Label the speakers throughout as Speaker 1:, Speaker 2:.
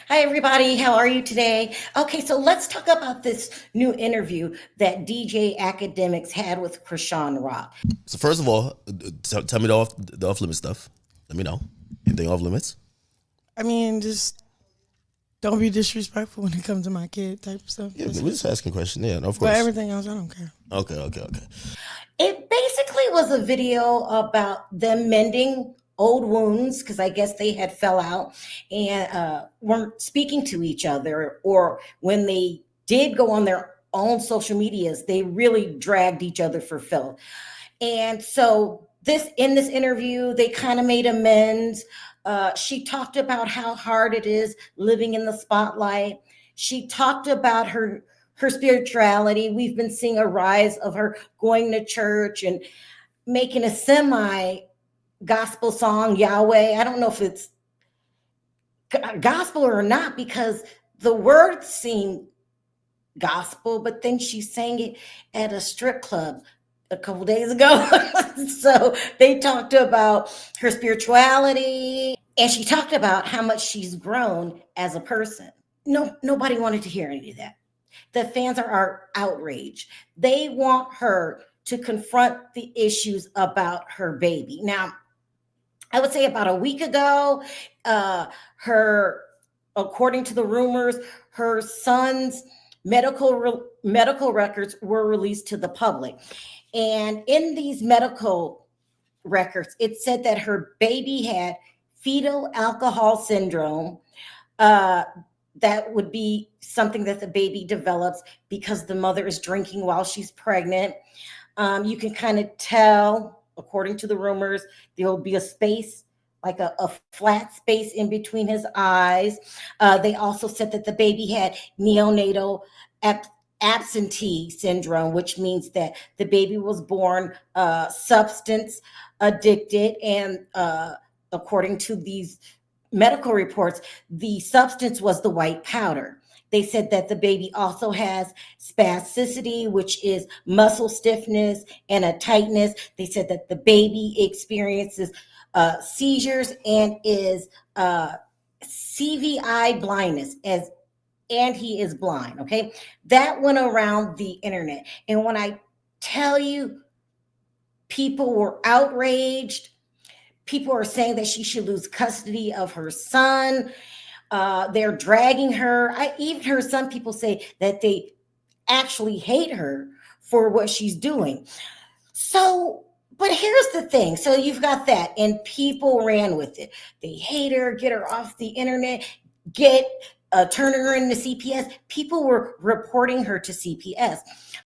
Speaker 1: Hi, everybody. How are you today? Okay, so let's talk about this new interview that DJ Akademiks had with Chrisean Rock.
Speaker 2: So first of all, tell me the off limit stuff. Let me know anything off limits.
Speaker 3: I mean, just don't be disrespectful when it comes to my kid type of stuff.
Speaker 2: Yeah, we're just asking questions. Yeah, of
Speaker 3: But
Speaker 2: course.
Speaker 3: everything else, I don't care.
Speaker 2: Okay.
Speaker 1: It basically was a video about them mending old wounds because I guess they had fell out and weren't speaking to each other, or when they did go on their own social medias, they really dragged each other for filth. And so in this interview, they kind of made amends. She talked about how hard it is living in the spotlight. She talked about her spirituality. We've been seeing a rise of her going to church and making a semi gospel song, Yahweh. I don't know if it's gospel or not because the words seem gospel, but then she sang it at a strip club a couple days ago. So they talked about her spirituality and she talked about how much she's grown as a person. Nobody wanted to hear any of that. The fans are outraged. They want her to confront the issues about her baby. Now, I would say about a week ago, according to the rumors, her son's medical records were released to the public. And in these medical records, it said that her baby had fetal alcohol syndrome. That would be something that the baby develops because the mother is drinking while she's pregnant. You can kind of tell, according to the rumors, there will be a space, like a flat space in between his eyes. They also said that the baby had neonatal absentee syndrome, which means that the baby was born substance addicted. And according to these medical reports, the substance was the white powder. They said that the baby also has spasticity, which is muscle stiffness and a tightness. They said that the baby experiences seizures and is CVI blindness, and he is blind. Okay, that went around the internet, and when I tell you, people were outraged. People are saying that she should lose custody of her son. They're dragging her. I even heard some people say that they actually hate her for what she's doing. So, but here's the thing. So you've got that, and people ran with it. They hate her, get her off the internet, turning her into CPS. People were reporting her to CPS.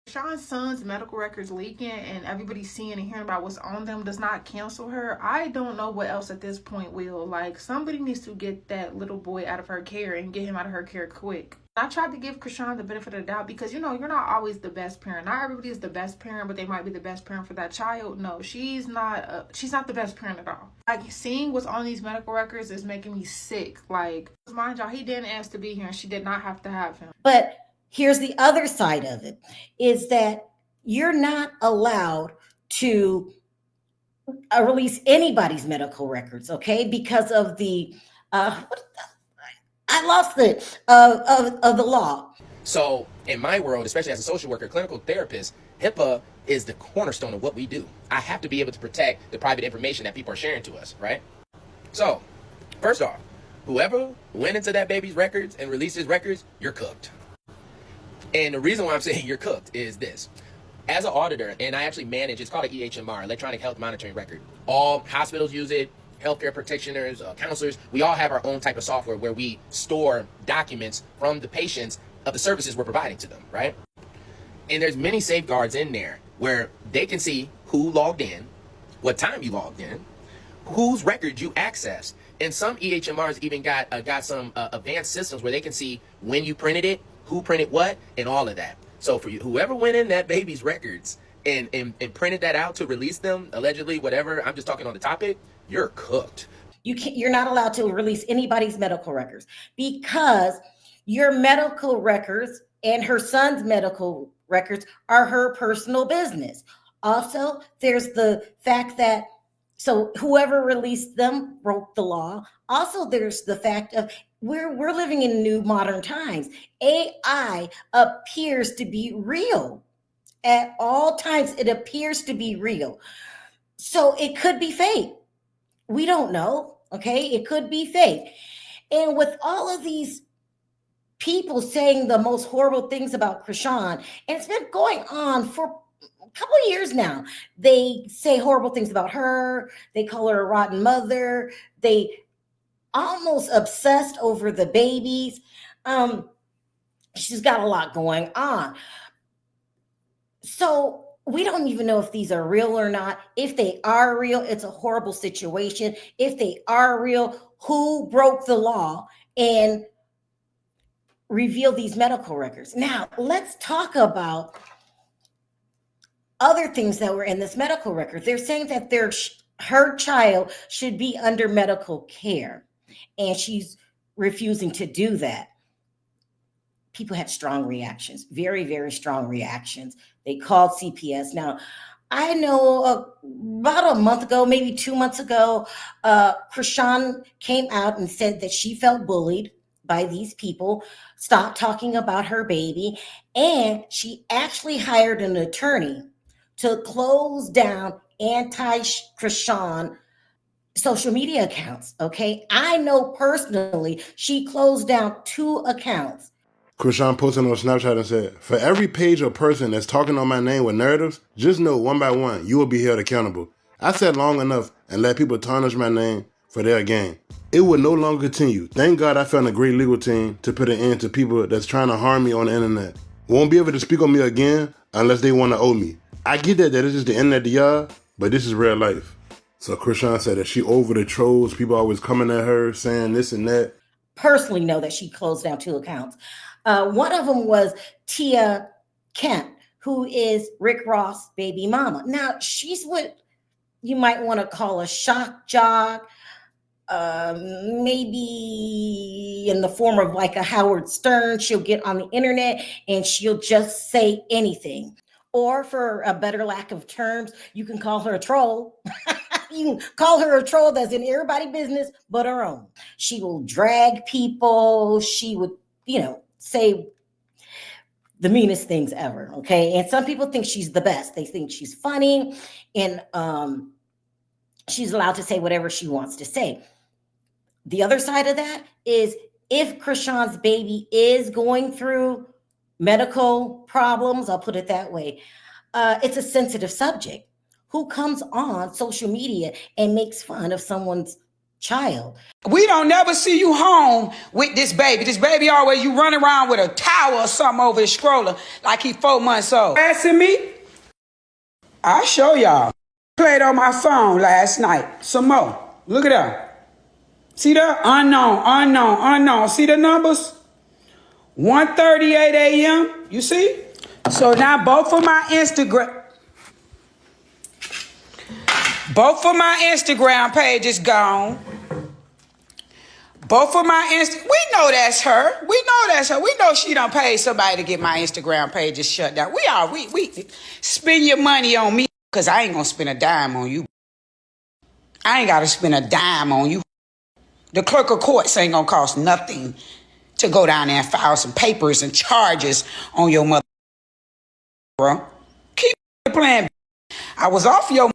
Speaker 4: Sean's son's medical records leaking and everybody seeing and hearing about what's on them does not cancel her. I don't know what else at this point will. Like, somebody needs to get that little boy out of her care and get him out of her care quick. I tried to give Chrisean the benefit of the doubt because, you're not always the best parent. Not everybody is the best parent, but they might be the best parent for that child. No, she's not the best parent at all. Like, seeing what's on these medical records is making me sick. Like, mind y'all, he didn't ask to be here and she did not have to have him.
Speaker 1: But here's the other side of it, is that you're not allowed to release anybody's medical records, okay? Because of the, I lost it, of the law.
Speaker 5: So in my world, especially as a social worker, clinical therapist, HIPAA is the cornerstone of what we do. I have to be able to protect the private information that people are sharing to us, right? So, first off, whoever went into that baby's records and released his records, you're cooked. And the reason why I'm saying you're cooked is this. As an auditor, and I actually manage, it's called an EHMR, Electronic Health Monitoring Record. All hospitals use it, healthcare practitioners, counselors. We all have our own type of software where we store documents from the patients of the services we're providing to them, right? And there's many safeguards in there where they can see who logged in, what time you logged in, whose record you accessed. And some EHMRs even got some advanced systems where they can see when you printed it, who printed what, and all of that. So for you, whoever went in that baby's records and printed that out to release them, allegedly, whatever, I'm just talking on the topic, you're cooked.
Speaker 1: You're not allowed to release anybody's medical records because your medical records and her son's medical records are her personal business. Also, there's the fact that So whoever released them broke the law. Also, there's the fact of we're living in new modern times. AI appears to be real. At all times, it appears to be real. So it could be fake. We don't know. Okay. It could be fake. And with all of these people saying the most horrible things about Chrisean, and it's been going on for a couple of years now. They say horrible things about her. They call her a rotten mother. They almost obsessed over the babies. She's got a lot going on. So we don't even know if these are real or not. If they are real, it's a horrible situation. If they are real, who broke the law and revealed these medical records? Now, let's talk about other things that were in this medical record. They're saying that her child should be under medical care, and she's refusing to do that. People had strong reactions, very, very strong reactions. They called CPS. Now, I know about a month ago, maybe 2 months ago, Chrisean came out and said that she felt bullied by these people, stopped talking about her baby, and she actually hired an attorney to close down anti-Chrisean social media accounts, okay? I know personally she closed down 2 accounts.
Speaker 6: Chrisean posted on Snapchat and said, "For every page or person that's talking on my name with narratives, just know one by one, you will be held accountable. I said long enough and let people tarnish my name for their gain. It will no longer continue. Thank God I found a great legal team to put an end to people that's trying to harm me on the internet. Won't be able to speak on me again unless they want to owe me. I get that it's just the internet to y'all, but this is real life." So Chrisean said that she over the trolls, people always coming at her saying this and that.
Speaker 1: Personally know that she closed down 2 accounts. One of them was Tia Kent, who is Rick Ross' baby mama. Now, she's what you might want to call a shock jock, maybe in the form of like a Howard Stern. She'll get on the internet and she'll just say anything. Or for a better lack of terms, you can call her a troll. You can call her a troll that's in everybody's business but her own. She will drag people. She would, say the meanest things ever, okay? And some people think she's the best. They think she's funny, and she's allowed to say whatever she wants to say. The other side of that is if Chrisean's baby is going through medical problems, I'll put it that way, it's a sensitive subject. Who comes on social media and makes fun of someone's child?
Speaker 7: We don't never see you home with this baby. This baby always, you run around with a towel or something over his stroller like he 4 months old. Asking me? I'll show y'all. Played on my phone last night. Some more. Look at that. See that? Unknown. See the numbers? 1:38 a.m. You see? So now both of my Instagram pages gone. Both of my we know that's her. We know she done paid somebody to get my Instagram pages shut down. We spend your money on me because I ain't gonna spend a dime on you. I ain't gotta spend a dime on you. The clerk of courts ain't gonna cost nothing to go down there and file some papers and charges on your mother, bro. Keep playing. I was off your.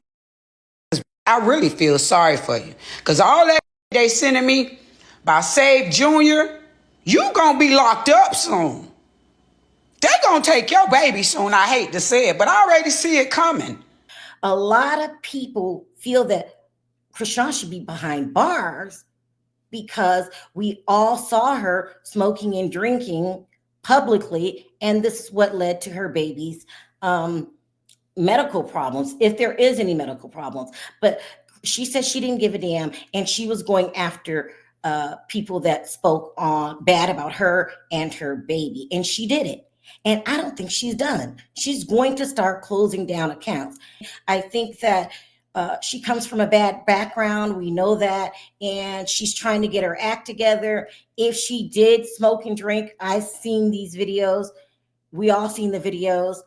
Speaker 7: I really feel sorry for you because all that they sending me by Save Junior, you gonna be locked up soon. They gonna take your baby soon. I hate to say it, but I already see it coming.
Speaker 1: A lot of people feel that Chrisean should be behind bars because we all saw her smoking and drinking publicly, and this is what led to her baby's medical problems, if there is any medical problems. But she said she didn't give a damn, and she was going after people that spoke bad about her and her baby, and she did it. And I don't think she's done. She's going to start closing down accounts. I think that she comes from a bad background. We know that, and she's trying to get her act together. If she did smoke and drink, I've seen these videos. We all seen the videos.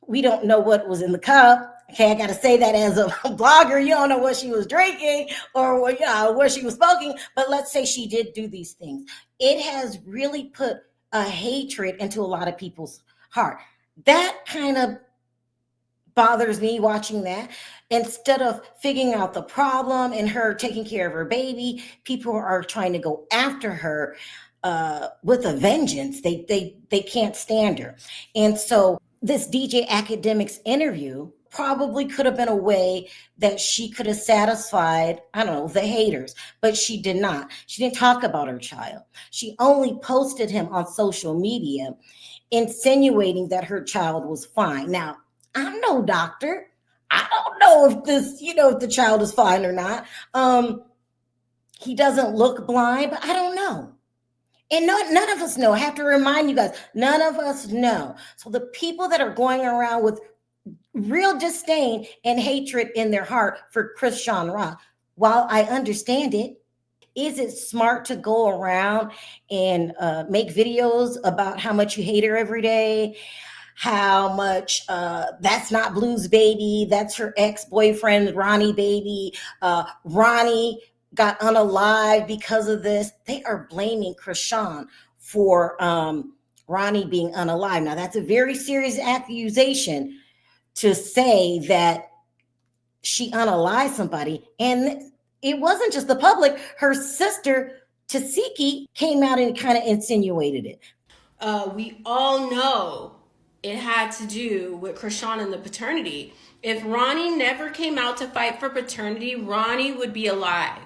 Speaker 1: We don't know what was in the cup. Okay, I got to say that as a blogger, you don't know what she was drinking or what she was smoking, but let's say she did do these things. It has really put a hatred into a lot of people's heart. That kind of bothers me watching that. Instead of figuring out the problem and her taking care of her baby, people are trying to go after her with a vengeance. They can't stand her. And so this DJ Akademiks interview probably could have been a way that she could have satisfied, I don't know, the haters, but she did not. She didn't talk about her child. She only posted him on social media, insinuating that her child was fine. Now, I'm no doctor. I don't know if this, if the child is fine or not. He doesn't look blind, but I don't know. And none of us know. I have to remind you guys, none of us know. So the people that are going around with real disdain and hatred in their heart for Chrisean Rock, while I understand it, is it smart to go around and make videos about how much you hate her every day? How much that's not Blue's baby, that's her ex-boyfriend, Ronnie baby. Ronnie got unalived because of this. They are blaming Chrisean for Ronnie being unalived. Now, that's a very serious accusation to say that she unalived somebody. And it wasn't just the public. Her sister, Tasiki, came out and kind of insinuated it.
Speaker 8: We all know it had to do with Chrisean and the paternity. If Ronnie never came out to fight for paternity, Ronnie would be alive.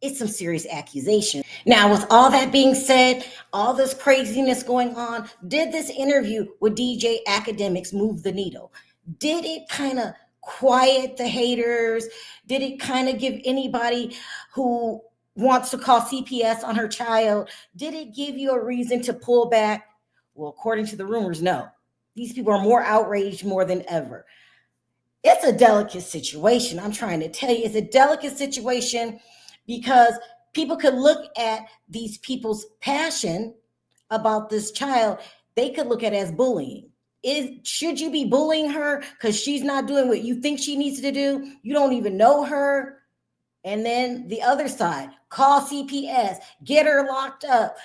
Speaker 1: It's some serious accusation. Now, with all that being said, all this craziness going on, did this interview with DJ Akademiks move the needle? Did it kind of quiet the haters? Did it kind of give anybody who wants to call CPS on her child, did it give you a reason to pull back? Well, according to the rumors, no. These people are more outraged more than ever. It's a delicate situation. I'm trying to tell you, it's a delicate situation because people could look at these people's passion about this child. They could look at it as bullying. Should you be bullying her because she's not doing what you think she needs to do? You don't even know her. And then the other side, call CPS, get her locked up.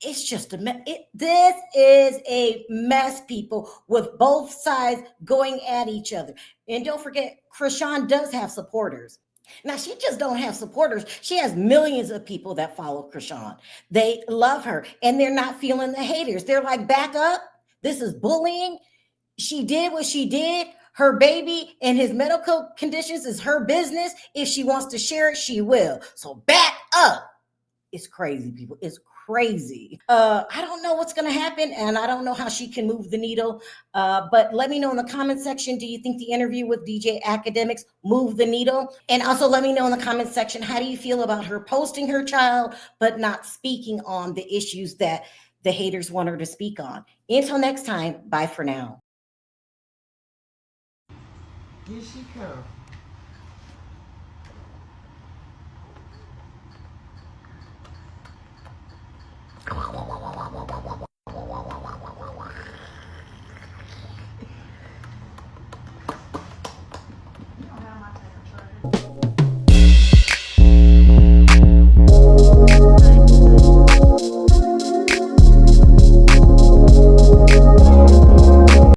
Speaker 1: It's just a mess. This is a mess, people, with both sides going at each other. And don't forget, Chrisean does have supporters. Now, she just don't have supporters. She has millions of people that follow Chrisean. They love her, and they're not feeling the haters. They're like, back up. This is bullying. She did what she did. Her baby and his medical conditions is her business. If she wants to share it, she will. So back up. It's crazy, people. It's crazy. I don't know what's going to happen, and I don't know how she can move the needle. But let me know in the comment section, do you think the interview with DJ Akademiks moved the needle? And also let me know in the comment section, how do you feel about her posting her child, but not speaking on the issues that the haters want her to speak on? Until next time, bye for now.
Speaker 9: Here she come.